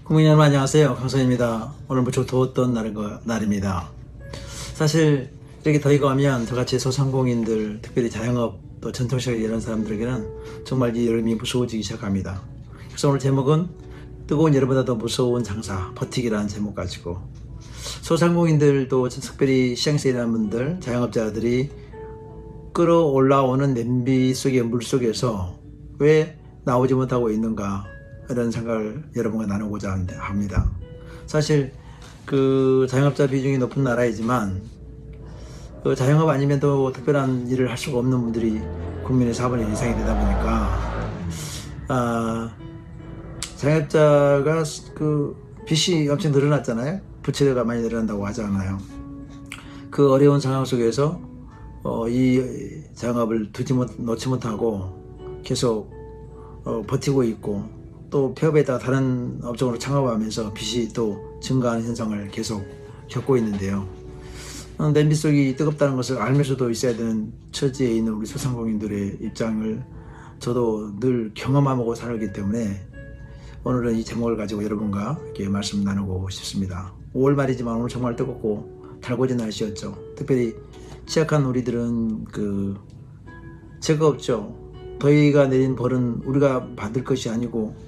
국민 여러분 안녕하세요. 강선입니다. 오늘 무척 더웠던 날입니다. 사실 이렇게 더위가 오면 저같이 소상공인들, 특별히 자영업 또 전통시장에 일하는 사람들에게는 정말 이 여름이 무서워지기 시작합니다. 그래서 오늘 제목은 뜨거운 여름보다 더 무서운 장사, 버티기라는 제목 가지고 소상공인들도 특별히 시장에서 일하는 분들, 자영업자들이 끌어올라오는 냄비 속의 물 속에서 왜 나오지 못하고 있는가, 이런 생각을 여러분과 나누고자 합니다. 사실 그 자영업자 비중이 높은 나라이지만 그 자영업 아니면 또 특별한 일을 할 수가 없는 분들이 국민의 4분의 1 이상이 되다 보니까 자영업자가 그 빚이 엄청 늘어났잖아요. 부채가 많이 늘어난다고 하잖아요. 그 어려운 상황 속에서 이 자영업을 놓지 못하고 계속 버티고 있고, 또 폐업에다가 다른 업종으로 창업하면서 빚이 또 증가하는 현상을 계속 겪고 있는데요. 냄비 속이 뜨겁다는 것을 알면서도 있어야 되는 처지에 있는 우리 소상공인들의 입장을 저도 늘 경험하고 살기 때문에 오늘은 이 제목을 가지고 여러분과 이렇게 말씀 나누고 싶습니다. 5월 말이지만 오늘 정말 뜨겁고 달궈진 날씨였죠. 특별히 취약한 우리들은 죄가 없죠. 더위가 내린 벌은 우리가 받을 것이 아니고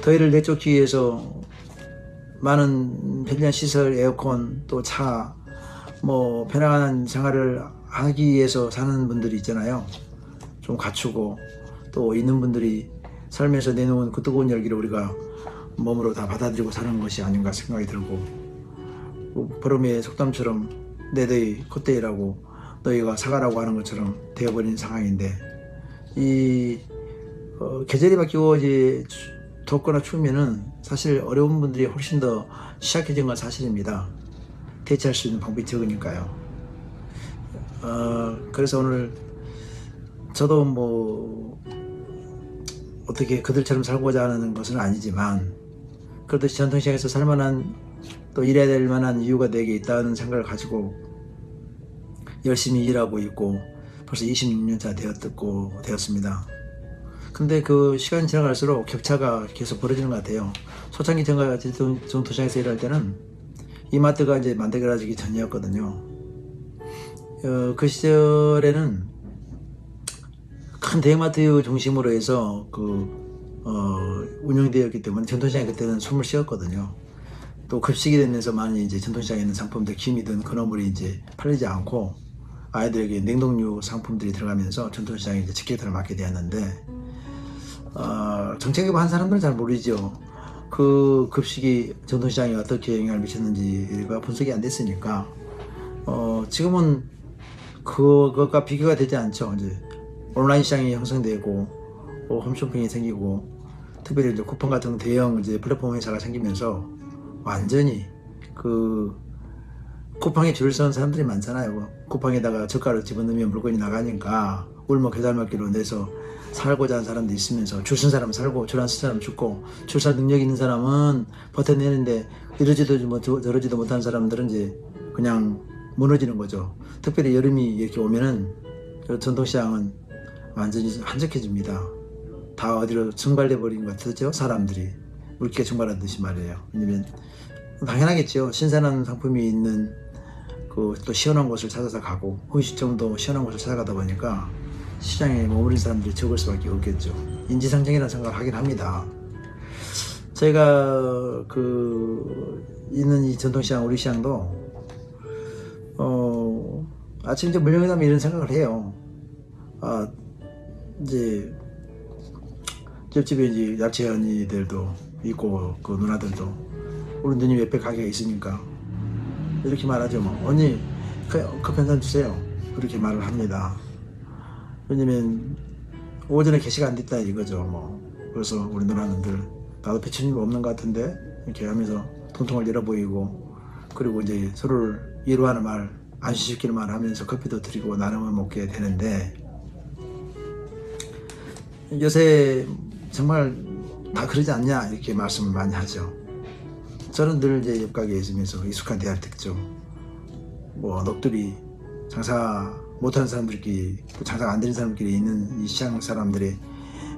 더위를 내쫓기 위해서 많은 편리한 시설, 에어컨, 또 차, 편안한 생활을 하기 위해서 사는 분들이 있잖아요. 좀 갖추고 또 있는 분들이 삶에서 내놓은 그 뜨거운 열기를 우리가 몸으로 다 받아들이고 사는 것이 아닌가 생각이 들고, 보름의 속담처럼 내 더위 콧대이라고 너희가 사과라고 하는 것처럼 되어버린 상황인데, 이 계절이 바뀌고 이제 덥거나 추우면은 사실 어려운 분들이 훨씬 더 취약해진 건 사실입니다. 대체할 수 있는 방법이 적으니까요. 그래서 오늘 저도 어떻게 그들처럼 살고자 하는 것은 아니지만, 그래도 전통시장에서 살만한, 또 일해야 될 만한 이유가 내게 있다는 생각을 가지고 열심히 일하고 있고 벌써 26년차 되었습니다. 근데 그 시간이 지나갈수록 격차가 계속 벌어지는 것 같아요. 초창기 전통시장에서 일할 때는 이마트가 이제 만들어지기 전이었거든요. 그 시절에는 큰 대형마트 중심으로 해서 운영되었기 때문에 전통시장이 그때는 숨을 쉬었거든요. 또 급식이 되면서 많이 이제 전통시장에 있는 상품들, 김이든 건어물이 이제 팔리지 않고 아이들에게 냉동류 상품들이 들어가면서 전통시장이 이제 직격탄을 맞게 되었는데, 정책위반 사람들은 잘 모르죠. 그 급식이 전통시장에 어떻게 영향을 미쳤는지가 분석이 안 됐으니까 지금은 그것과 비교가 되지 않죠. 이제 온라인 시장이 형성되고 홈쇼핑이 생기고, 특별히 이제 쿠팡 같은 대형 이제 플랫폼 회사가 생기면서 완전히 쿠팡에 줄을 서는 사람들이 많잖아요. 쿠팡에다가 저가를 집어넣으면 물건이 나가니까 울먹 겨자먹기로 내서 살고자 하는 사람도 있으면서, 줄 쓴 사람은 살고 줄 안 쓴 사람은 죽고, 줄 살 능력 있는 사람은 버텨내는데 이러지도 저러지도 못한 사람들은 이제 그냥 무너지는 거죠. 특별히 여름이 이렇게 오면은 전통시장은 완전히 한적해집니다. 다 어디로 증발돼 버린 것 같죠, 사람들이. 물기가 증발한 듯이 말이에요. 왜냐면 당연하겠죠. 신선한 상품이 있는 또 시원한 곳을 찾아서 가고, 음식점도 시원한 곳을 찾아가다 보니까 시장에 머무른 사람들이 적을 수밖에 없겠죠. 인지상정이라는 생각을 하긴 합니다. 저희가 있는 이 전통시장, 우리 시장도 아침 이제 물령이 나면 이런 생각을 해요. 이제 옆집에 이제 야채 언니들도 있고 그 누나들도 우리 누님 옆에 가게가 있으니까 이렇게 말하죠. 언니 커피 한 잔 주세요, 그렇게 말을 합니다. 왜냐면 오전에 게시가 안 됐다 이거죠. 그래서 우리 누나들 나도 배추님 없는 것 같은데 이렇게 하면서 통통을 열어 보이고, 그리고 이제 서로를 위로하는 말, 안심시키는 말 하면서 커피도 드리고 나눠 먹게 되는데, 요새 정말 다 그러지 않냐 이렇게 말씀을 많이 하죠. 저는 늘 이제 옆가게에 있으면서 익숙한 대화를 듣죠. 넋두리 장사 못하는 사람들끼리, 또 장사가 안 되는 사람들끼리 있는 이 시장 사람들의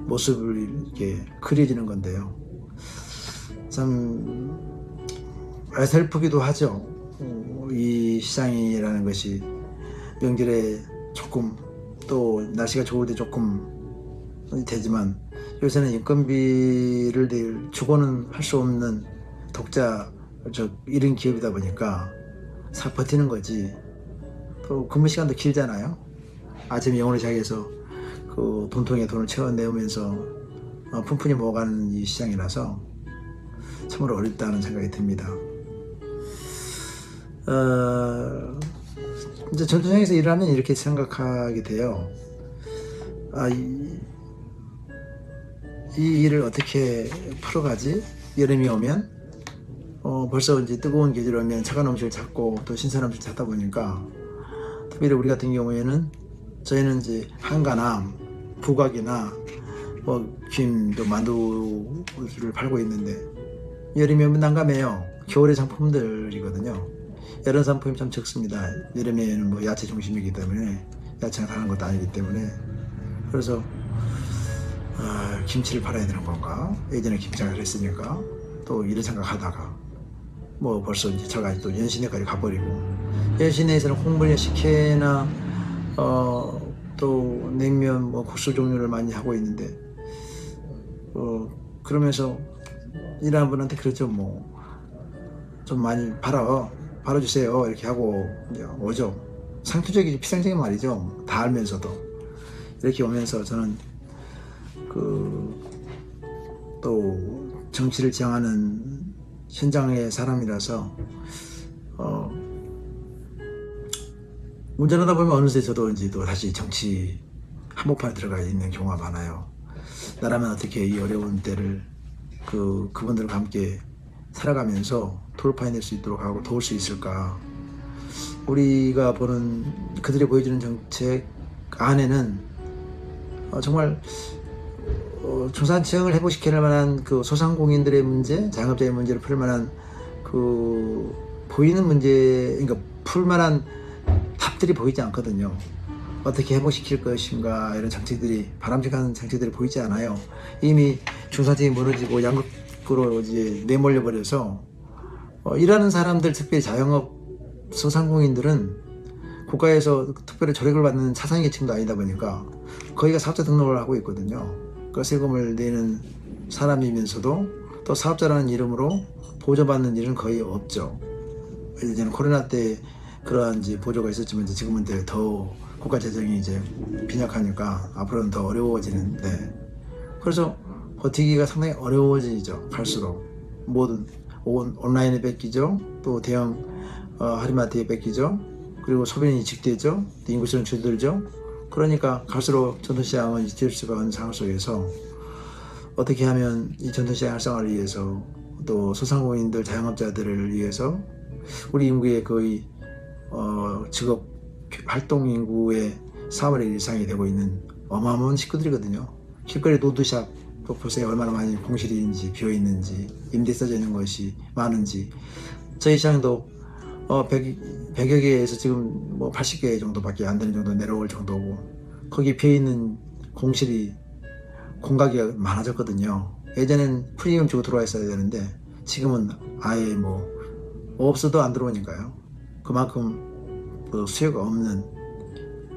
모습을 이렇게 그려지는 건데요. 참 애살프기도 하죠. 이 시장이라는 것이 명절에 조금, 또 날씨가 좋을 때 조금 되지만, 요새는 인건비를 주고는 할 수 없는 독자 이런 기업이다 보니까 버티는 거지. 또 근무 시간도 길잖아요. 아침에 영어를 시작해서 그 돈통에 돈을 채워내면서 푼푼히 먹어가는 이 시장이라서 참으로 어렵다는 생각이 듭니다. 이제 전투장에서 일을 하면 이렇게 생각하게 돼요. 이 일을 어떻게 풀어가지? 여름이 오면 벌써 이제 뜨거운 계절 오면 차가운 음식을 찾고 또 신선한 음식을 찾다 보니까, 특별히 우리 같은 경우에는 저희는 이제 한가나 부각이나 김, 또 만두를 팔고 있는데, 여름이 오면 난감해요. 겨울의 상품들이거든요. 여름 상품이 참 적습니다. 여름에는 야채 중심이기 때문에, 야채가 사는 것도 아니기 때문에. 그래서 김치를 팔아야 되는 건가? 예전에 김장을 했으니까 또 이런 생각하다가 벌써 이제 제가 또 연신내까지 가버리고, 연신내에서는 콩물이나 식혜나 또 냉면, 국수 종류를 많이 하고 있는데, 그러면서 일하는 분한테 그렇죠, 좀 많이 팔아주세요 이렇게 하고 이제 오죠. 상투적이지 피상적인 말이죠. 다 알면서도. 이렇게 오면서 저는 또 정치를 지향하는 현장의 사람이라서 운전하다 보면 어느새 저도 이제 또 다시 정치 한복판에 들어가 있는 경우가 많아요. 나라면 어떻게 이 어려운 때를 그분들과 함께 살아가면서 돌파해낼 수 있도록 하고 도울 수 있을까. 우리가 보는, 그들이 보여주는 정책 안에는 정말 중산층을 회복시킬 만한 소상공인들의 문제, 자영업자의 문제를 풀 만한 보이는 문제, 그러니까 풀 만한 답들이 보이지 않거든요. 어떻게 회복시킬 것인가, 이런 정책들이, 바람직한 정책들이 보이지 않아요. 이미 중산층이 무너지고 양극으로 이제 내몰려 버려서 일하는 사람들, 특별히 자영업 소상공인들은 국가에서 특별히 조력을 받는 차상계층도 아니다 보니까 거기가 사업자 등록을 하고 있거든요. 그 세금을 내는 사람이면서도 또 사업자라는 이름으로 보조받는 일은 거의 없죠. 예전에 코로나 때 그러한 이제 보조가 있었지만 지금은 더 국가 재정이 이제 빈약하니까 앞으로는 더 어려워지는데, 그래서 버티기가 상당히 어려워지죠. 갈수록 모든 온라인에 뺏기죠. 또 대형 할인마트에 뺏기죠. 그리고 소비는 이직되죠. 인구수는 줄들죠. 그러니까 갈수록 전통시장은 이질 수가 없는 상황 속에서 어떻게 하면 이 전통시장 활성화를 위해서, 또 소상공인들, 자영업자들을 위해서 우리 인구의 거의 직업 활동 인구의 4분의 1 이상이 되고 있는 어마어마한 식구들이거든요. 길거리 노드샵 또 보세요. 얼마나 많이 공실인지 비어있는지, 임대 써져 있는 것이 많은지. 저희 시장도 100여 개에서 지금 80개 정도밖에 안 되는 정도 내려올 정도고, 거기 비어있는 공실이, 공각이 많아졌거든요. 예전엔 프리미엄 주고 들어와 있어야 되는데 지금은 아예 없어도 안 들어오니까요. 그만큼 수요가 없는,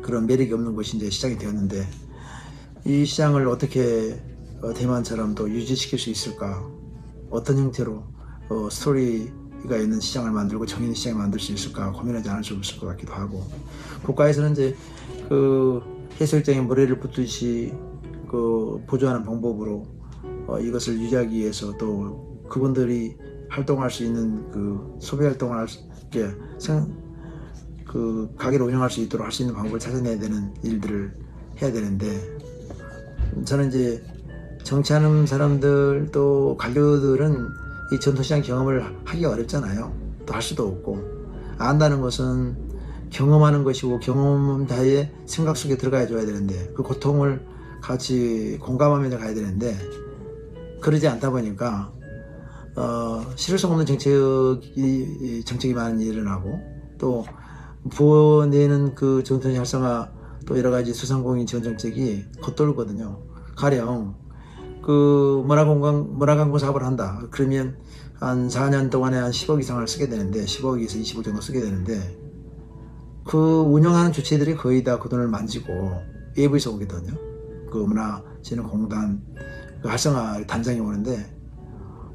그런 매력이 없는 곳이 이제 시장이 되었는데, 이 시장을 어떻게 대만처럼 또 유지시킬 수 있을까? 어떤 형태로 스토리가 있는 시장을 만들고 정의의 시장을 만들 수 있을까 고민하지 않을 수 없을 것 같기도 하고, 국가에서는 이제 해수욕장에 모래를 붓듯이 보조하는 방법으로 이것을 유지하기 위해서, 또 그분들이 활동할 수 있는 소비 활동을 할 수 있게 가게를 운영할 수 있도록 할 수 있는 방법을 찾아내야 되는 일들을 해야 되는데, 저는 이제 정치하는 사람들, 또 관료들은 이 전통시장 경험을 하기가 어렵잖아요. 또 할 수도 없고, 안다는 것은 경험하는 것이고 경험자의 생각 속에 들어가야 줘야 되는데, 그 고통을 같이 공감하면서 가야 되는데, 그러지 않다 보니까 실효성 없는 정책이 많이 일어나고, 또 부어내는 전통시장 활성화, 또 여러가지 소상공인 지원 정책이 겉돌거든요. 가령 그 문화관광 사업을 한다. 그러면 한 4년 동안에 한 10억 이상을 쓰게 되는데 10억에서 20억 정도 쓰게 되는데 그 운영하는 주체들이 거의 다 그 돈을 만지고 외부에서 오거든요. 그 문화진흥공단 그 활성화 단장이 오는데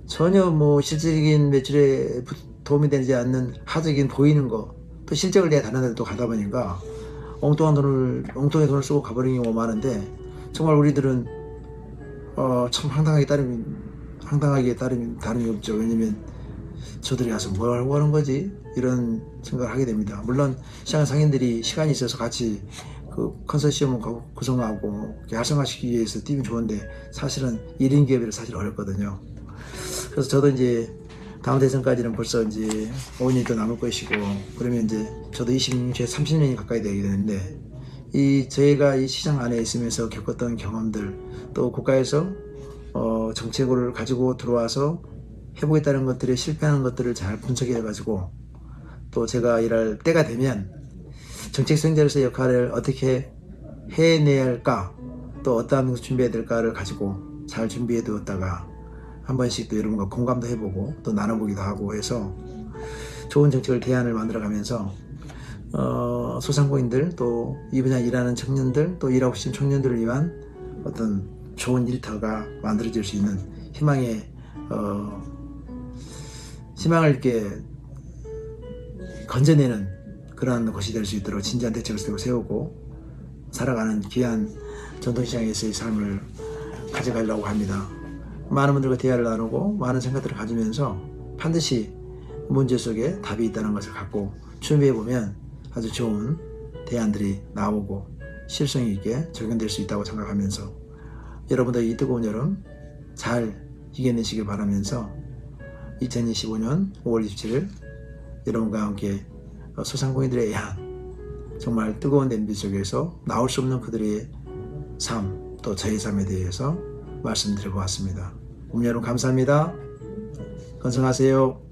전혀 뭐 실질적인 매출에 도움이 되지 않는 하적인 보이는 거 또 실적을 내야 다른 데도 가다 보니까 엉뚱하게 돈을 쓰고 가버리는 경우가 많은데 정말 우리들은 참 황당하게 다름이 없죠. 왜냐면 저들이 가서 뭘 하고 하는 거지? 이런 생각을 하게 됩니다. 물론 시장 상인들이 시간이 있어서 같이 그 컨소시엄을 구성하고 활성화시키기 위해서 뛰면 좋은데 사실은 1인 기업이라 사실 어렵거든요. 그래서 저도 이제 다음 대선까지는 벌써 이제 5년이 더 남을 것이고 그러면 이제 저도 26년, 30년이 가까이 되게 되는데 저희가 이 시장 안에 있으면서 겪었던 경험들 또 국가에서 정책을 가지고 들어와서 해보겠다는 것들이 실패하는 것들을 잘 분석해 가지고 또 제가 일할 때가 되면 정책 수행자로서의 역할을 어떻게 해내야 할까 또 어떠한 것을 준비해야 될까를 가지고 잘 준비해 두었다가 한 번씩 또 여러분과 공감도 해보고 또 나눠보기도 하고 해서 좋은 정책을 대안을 만들어가면서 소상공인들 또 이 분야 일하는 청년들 또 일하고 싶은 청년들을 위한 어떤 좋은 일터가 만들어질 수 있는 희망을 이렇게 건져내는 그러한 것이 될 수 있도록 진지한 대책을 세우고 살아가는 귀한 전통시장에서의 삶을 가져가려고 합니다. 많은 분들과 대화를 나누고 많은 생각들을 가지면서 반드시 문제 속에 답이 있다는 것을 갖고 준비해보면 아주 좋은 대안들이 나오고 실효성 있게 적용될 수 있다고 생각하면서 여러분들 이 뜨거운 여름 잘 이겨내시길 바라면서 2025년 5월 27일 여러분과 함께 소상공인들에 의한 정말 뜨거운 냄비 속에서 나올 수 없는 그들의 삶, 또 저의 삶에 대해서 말씀드리고 왔습니다. 여러분 감사합니다. 건승하세요.